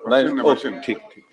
ठीक ठीक.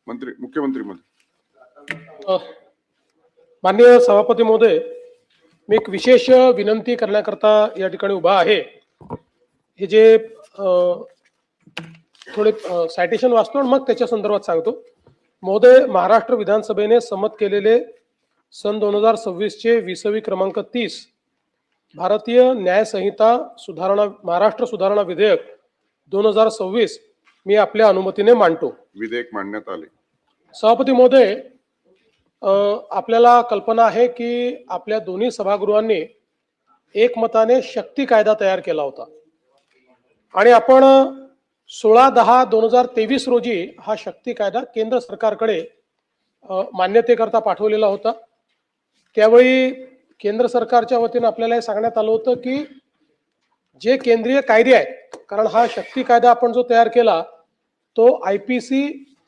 मंत्री मुख्यमंत्री महोदय. माननीय सभापती महोदय, मी एक विशेष विनंती करण्याकरता या ठिकाणी उभा आहे. हे जे थोडे सायटेशन वाचतो आणि मग त्याच्या संदर्भात सांगतो. महोदय, महाराष्ट्र विधानसभेने संमत केलेले सन 2026 चे 20वी क्रमांक 30 भारतीय न्याय संहिता सुधारणा महाराष्ट्र सुधारणा विधेयक 2026 मी आपल्या अनुमतीने मांडतो. विधेयक मांडण्यात आले. सभापती महोदय, आपल्याला कल्पना आहे की आपल्या दोन्ही सभागृहांनी एकमताने शक्ती कायदा तयार केला होता आणि आपण 16/10/2023 रोजी हा शक्ती कायदा केंद्र सरकारकडे मान्यतेकरता पाठवलेला होता. त्यावेळी केंद्र सरकारच्या वतीने आपल्याला हे सांगण्यात आलं होतं की जे केंद्रीय कायदे आहेत, कारण हा शक्ती कायदा आपण जो तयार केला तो IPC,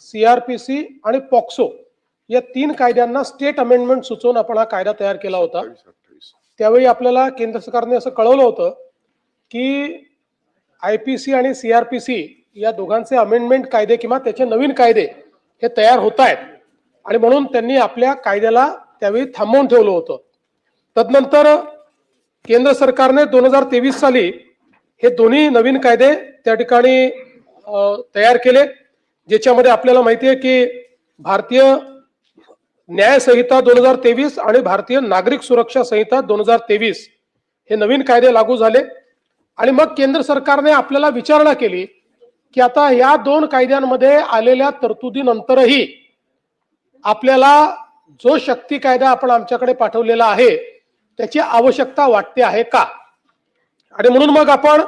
CRPC आणि पॉक्सो या 3 कायद्यांना स्टेट अमेंडमेंट सुचवून आपण हा कायदा तयार केला होता. त्यावेळी आपल्याला केंद्र सरकारने असं कळवलं होतं की IPC आणि CRPC या दोघांचे अमेंडमेंट कायदे किंवा त्याचे नवीन कायदे हे तयार होत आहेत आणि म्हणून त्यांनी आपल्या कायद्याला त्यावेळी थांबवून ठेवलं होतं. तदनंतर केंद्र सरकारने 2023 साली हे दोन्ही नवीन कायदे त्या ठिकाणी तयार केले, ज्याच्यामध्ये आपल्याला माहिती आहे की भारतीय न्याय संहिता 2023 आणि भारतीय नागरिक सुरक्षा संहिता 2023 हे नवीन कायदे लागू झाले. आणि मग केंद्र सरकारने आपल्याला विचारणा केली की आता या 2 कायद्यांमध्ये आलेल्या तरतुदीनंतरही आपल्याला जो शक्ती कायदा आपण आमच्याकडे पाठवलेला आहे त्याची आवश्यकता वाटते आहे का. आणि म्हणून मग आपण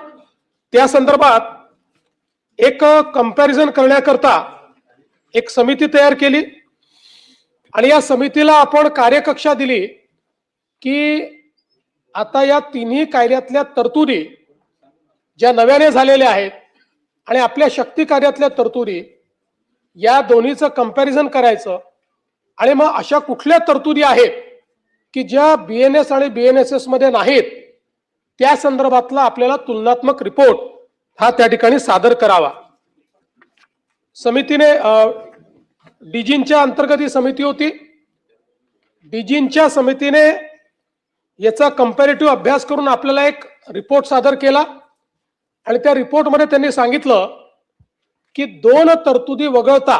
त्या संदर्भात एक कंपॅरिझन करण्याकरता एक समिती तयार केली आणि या समितीला आपण कार्यकक्षा दिली की आता या तिन्ही कायद्यातल्या तरतुदी ज्या नव्याने झालेल्या आहेत आणि आपल्या शक्ती कायद्यातल्या तरतुदी या दोन्हीचं कंपॅरिझन करायचं आणि मग अशा कुठल्या तरतुदी आहेत की ज्या BNS आणि BNSS मध्ये नाहीत त्या संदर्भातला आपल्याला तुलनात्मक रिपोर्ट हा त्या ठिकाणी सादर करावा. समितीने डीजींच्या अंतर्गत ही समिती होती. डीजींच्या समितीने याचा कंपॅरेटिव्ह अभ्यास करून आपल्याला एक रिपोर्ट सादर केला आणि त्या रिपोर्टमध्ये त्यांनी सांगितलं की 2 तरतुदी वगळता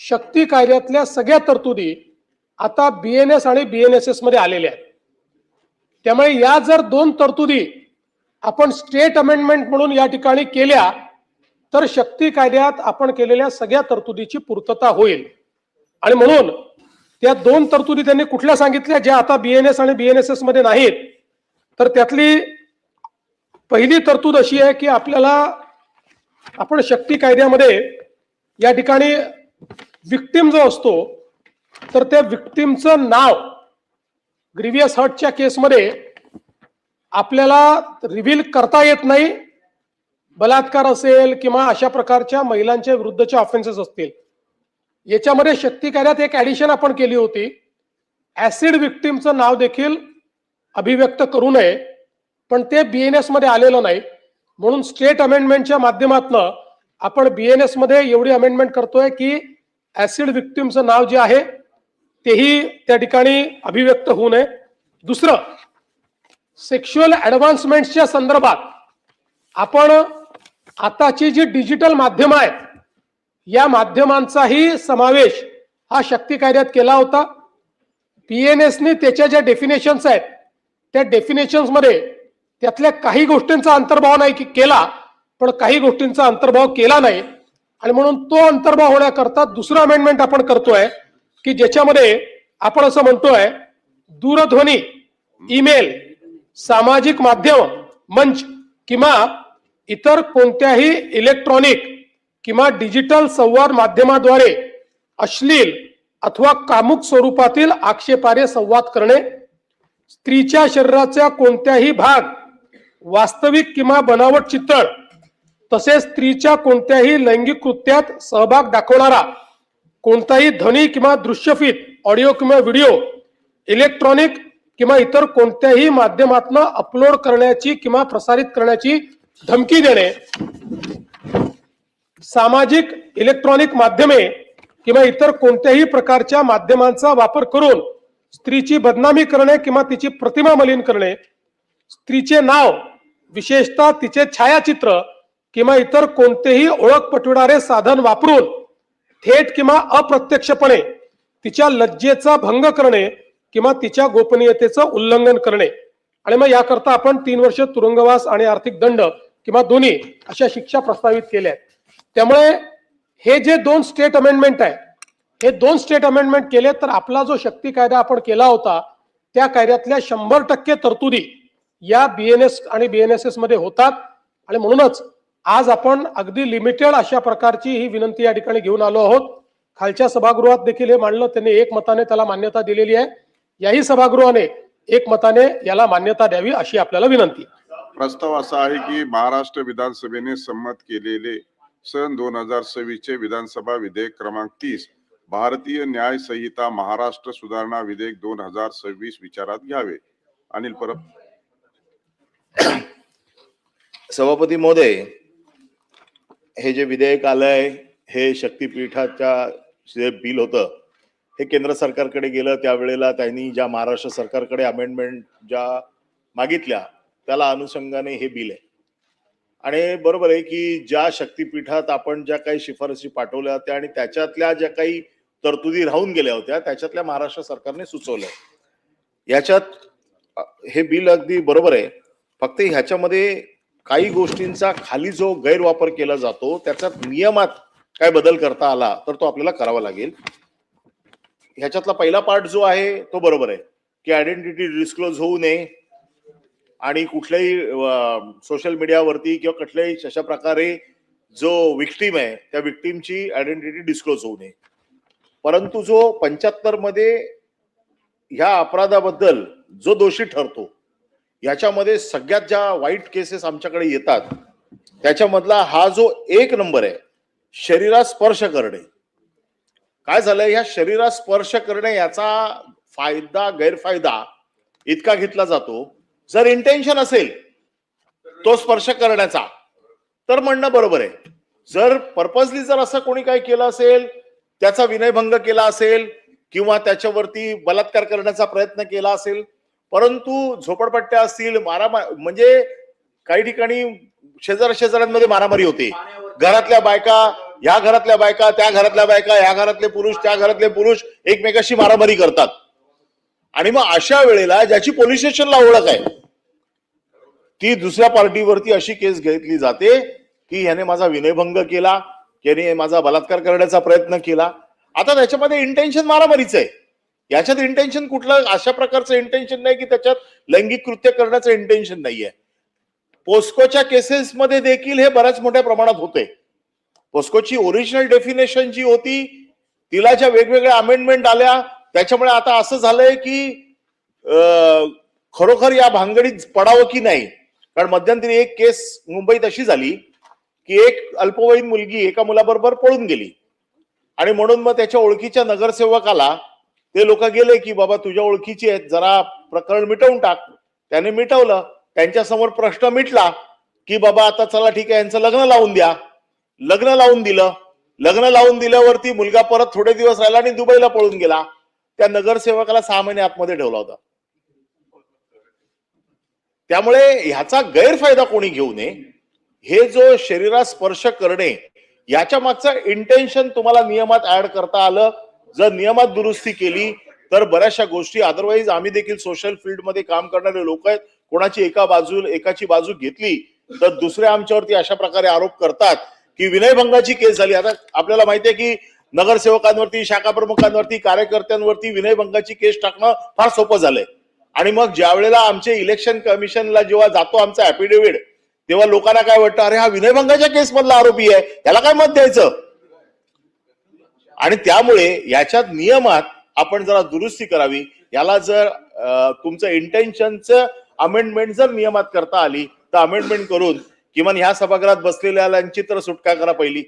शक्ती कायद्यातल्या सगळ्या तरतुदी आता BNS आणि BNSS मध्ये आलेल्या आहेत. त्यामुळे या जर 2 तरतुदी आपण स्टेट अमेंडमेंट म्हणून या ठिकाणी केल्या तर शक्ती कायद्यात आपण केलेल्या सगळ्या तरतुदीची पूर्तता होईल. आणि म्हणून त्या 2 तरतुदी त्यांनी कुठल्या सांगितल्या ज्या आता BNS आणि BNSS मध्ये नाहीत. तर त्यातली पहिली तरतूद अशी आहे की आपल्याला आपण शक्ती कायद्यामध्ये या ठिकाणी विक्टिम जो असतो तर त्या विक्टिमचं नाव ग्रीवियस हर्टच्या केसमध्ये आपल्याला रिव्हील करता येत नाही. बलात्कार असेल किंवा अशा प्रकारच्या महिलांच्या विरुद्धच्या ऑफेन्सेस असतील. याच्यामध्ये शक्ती कायद्यात एक ऍडिशन आपण केली होती, ऍसिड विक्टिमचं नाव देखील अभिव्यक्त करू नये, पण ते BNS मध्ये आलेलं नाही. म्हणून स्टेट अमेंडमेंटच्या माध्यमातून आपण BNS मध्ये एवढी अमेंडमेंट करतोय की ऍसिड विक्टिमचं नाव जे आहे तेही त्या ठिकाणी अभिव्यक्त होऊ नये. दुसरं, सेक्शुअल ऍडव्हान्समेंटच्या संदर्भात आपण आताची जी डिजिटल माध्यम आहेत या माध्यमांचाही समावेश हा शक्ती कायद्यात केला होता. BNSने त्याच्या ज्या डेफिनेशन्स आहेत त्या डेफिनेशन्स मध्ये त्यातल्या काही गोष्टींचा अंतर्भाव नाही केला, पण काही गोष्टींचा अंतर्भाव केला नाही. आणि म्हणून तो अंतर्भाव होण्याकरता दुसरं अमेंडमेंट आपण करतोय की ज्याच्यामध्ये आपण असं म्हणतोय दूरध्वनी, ईमेल, सामाजिक माध्यम, मंच किंवा इतर कोणत्याही इलेक्ट्रॉनिक किंवा डिजिटल संवाद माध्यमाद्वारे अश्लील अथवा कामुक स्वरूपातील आक्षेपार्ह संवाद करणे, स्त्रीच्या शरीराचा कोणत्याही भाग वास्तविक किंवा बनावट चित्रण, तसेच स्त्रीच्या कोणत्याही लैंगिक कृत्यात सहभाग दाखवणारा कोणताही ध्वनी किंवा दृश्यफीत, ऑडिओ किंवा व्हिडिओ इलेक्ट्रॉनिक किंवा इतर कोणत्याही माध्यमातून अपलोड करण्याची किंवा प्रसारित करण्याची धमकी देणे, सामाजिक इलेक्ट्रॉनिक माध्यमे किंवा इतर कोणत्याही प्रकारच्या माध्यमांचा वापर करून स्त्रीची बदनामी करणे किंवा तिची प्रतिमा मलिन करणे, स्त्रीचे नाव विशेषतः तिचे छायाचित्र किंवा इतर कोणतेही ओळख पटविणारे साधन वापरून थेट किंवा अप्रत्यक्षपणे तिच्या लज्जेचा भंग करणे किंवा तिच्या गोपनीयतेचं उल्लंघन करणे आणि मग याकरता आपण 3 वर्ष तुरुंगवास आणि आर्थिक दंड किंवा दोन्ही अशा शिक्षा प्रस्तावित केल्या आहेत. त्यामुळे हे जे 2 स्टेट अमेंडमेंट आहे, हे 2 स्टेट अमेंडमेंट केले तर आपला जो शक्ती कायदा आपण केला होता त्या कायद्यातल्या 100% तरतुदी या BNS आणि BNSS मध्ये होतात आणि म्हणूनच आज आपण अगदी लिमिटेड अशा प्रकारची ही विनंती या ठिकाणी घेऊन आलो आहोत. खालच्या सभागृहात देखील हे मांडलं, त्यांनी एकमताने त्याला मान्यता दिलेली आहे. याही सभागृहाने एकमताने याला मान्यता द्यावी अशी आपल्याला विनंती. प्रस्ताव असा आहे की महाराष्ट्र विधानसभेने संमत केलेले सन 2026 चे विधानसभा विधेयक क्रमांक 30 भारतीय न्याय संहिता महाराष्ट्र सुधारणा विधेयक 2026 विचारात घ्यावे. अनिल परब. सभापती महोदय, हे जे विधेयक आलंय हे शक्तीपीठाच्या जे बिल होतं हे केंद्र सरकारकडे गेलं. त्यावेळेला त्यांनी ज्या महाराष्ट्र सरकारकडे अमेंडमेंट ज्या मागितल्या त्याला अनुषंगाने हे बिल आहे. आणि बरोबर आहे की ज्या शक्तीपीठात आपण ज्या काही शिफारसी पाठवल्या होत्या आणि त्याच्यातल्या ज्या काही तरतुदी राहून गेल्या होत्या त्याच्यातल्या महाराष्ट्र सरकारने सुचवल्या. याच्यात हे बिल अगदी बरोबर आहे, फक्त ह्याच्यामध्ये काही गोष्टींचा खाली जो गैरवापर केला जातो त्याच्यात नियमात काय बदल करता आला तर तो आपल्याला करावा लागेल. ह्याच्यातला पहिला पार्ट जो आहे तो बरोबर आहे की आयडेंटिटी डिस्क्लोज होऊ नये आणि कुठल्याही सोशल मीडियावरती किंवा कुठल्याही अशा प्रकारे जो विक्टीम आहे त्या विक्टीमची आयडेंटिटी डिस्क्लोज होऊ नये. परंतु जो 75 मध्ये ह्या अपराधाबद्दल जो दोषी ठरतो याच्यामध्ये सगळ्यात ज्या वाईट केसेस आमच्याकडे येतात त्याच्यामधला हा जो 1 नंबर आहे, शरीरास स्पर्श करणे. काय झालंय, ह्या शरीरास स्पर्श करणे याचा फायदा गैरफायदा इतका घेतला जातो. जर इंटेन्शन असेल तो स्पर्श करण्याचा तर म्हणणं बरोबर आहे. जर पर्पजली जर असं कोणी काय केलं असेल, त्याचा विनयभंग केला असेल किंवा त्याच्यावरती बलात्कार करण्याचा प्रयत्न केला असेल, परंतु झोपडपट्ट्या असतील, म्हणजे काही ठिकाणी शेजाऱ्यांमध्ये मारामारी होते. घरातल्या बायका, या घरातल्या बायका, त्या घरातल्या बायका, या घरातले पुरुष, त्या घरातले पुरुष एकमेकाशी मारामारी करतात. आणि मग अशा वेळेला ज्याची पोलीस स्टेशनला ओळख आहे ती दुसऱ्या पार्टीवरती अशी केस घेतली जाते की ह्याने माझा विनयभंग केला, याने माझा बलात्कार करण्याचा प्रयत्न केला. आता त्याच्यामध्ये इंटेन्शन मारामारीच आहे. याच्यात इंटेन्शन कुठलं अशा प्रकारचं इंटेन्शन नाही की त्याच्यात लैंगिक कृत्य करण्याचं इंटेन्शन नाहीये. पोस्कोच्या केसेसमध्ये देखील हे बऱ्याच मोठ्या प्रमाणात होते. पोस्कोची ओरिजिनल डेफिनेशन जी होती तिला ज्या वेगवेगळ्या अमेंडमेंट आल्या त्याच्यामुळे आता असं झालंय की खरोखर या भानगडीत पडावं की नाही. कारण मध्यंतरी एक केस मुंबईत अशी झाली की एक अल्पवयीन मुलगी एका मुलाबरोबर पळून गेली आणि म्हणून मग त्याच्या ओळखीच्या नगरसेवकाला ते लोक गेले की बाबा तुझ्या ओळखीची आहेत, जरा प्रकरण मिटवून टाक. त्याने मिटवलं, त्यांच्या समोर प्रश्न मिटला की बाबा आता चला ठीक आहे यांचं लग्न लावून द्या. लग्न लावून दिलं. लग्न लावून दिल्यावरती मुलगा परत थोडे दिवस राहिला आणि दुबईला पळून गेला. त्या नगरसेवकाला 6 महिने आतमध्ये ठेवला होता. त्यामुळे ह्याचा गैरफायदा कोणी घेऊ नये. हे जो शरीरास स्पर्श करणे याच्या मागचं इंटेन्शन तुम्हाला नियमात ऍड करता आलं. जर नियमात दुरुस्ती केली तर बऱ्याचशा गोष्टी, अदरवाईज आम्ही देखील सोशल फील्ड मध्ये काम करणारे लोक आहेत, कोणाची एकाची बाजू घेतली तर दुसरे आमच्यावरती अशा प्रकारे आरोप करतात की विनयभंगाची केस झाली. आता आपल्याला माहितीये की नगरसेवकांवरती, शाखा प्रमुखांवरती, कार्यकर्त्यांवरती विनयभंगाची केस टाकणं फार सोपं झालंय. आणि मग ज्या वेळेला आमचे इलेक्शन कमिशनला जेव्हा जातो आमचा ऍफिडेव्हिट, तेव्हा लोकांना काय वाटतं, अरे हा विनयभंगाच्या केस मधला आरोपी आहे, याला काय मत द्यायचं. आणि त्यामुळे याच्यात नियमात आपण जरा दुरुस्ती करावी. याला जर तुमचं इंटेन्शनचं अमेंडमेंट जर नियमात करता आली तर अमेंडमेंट करून किमान ह्या सभागृहात बसलेल्यांची तर सुटका करा पहिली.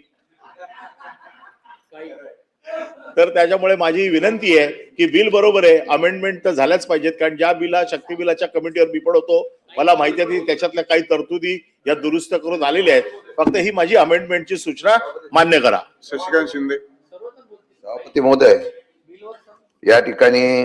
तर त्याच्यामुळे माझी विनंती आहे की बिल बरोबर आहे, अमेंडमेंट तर झाल्याच पाहिजेत, कारण ज्या शक्ती बिलाच्या कमिटीवर मी पण होतो, मला माहिती आहे की त्याच्यातल्या काही तरतुदी या दुरुस्त करून आलेल्या आहेत. फक्त ही माझी अमेंडमेंटची सूचना मान्य करा. शशिकांत शिंदे. सभापती महोदय, या ठिकाणी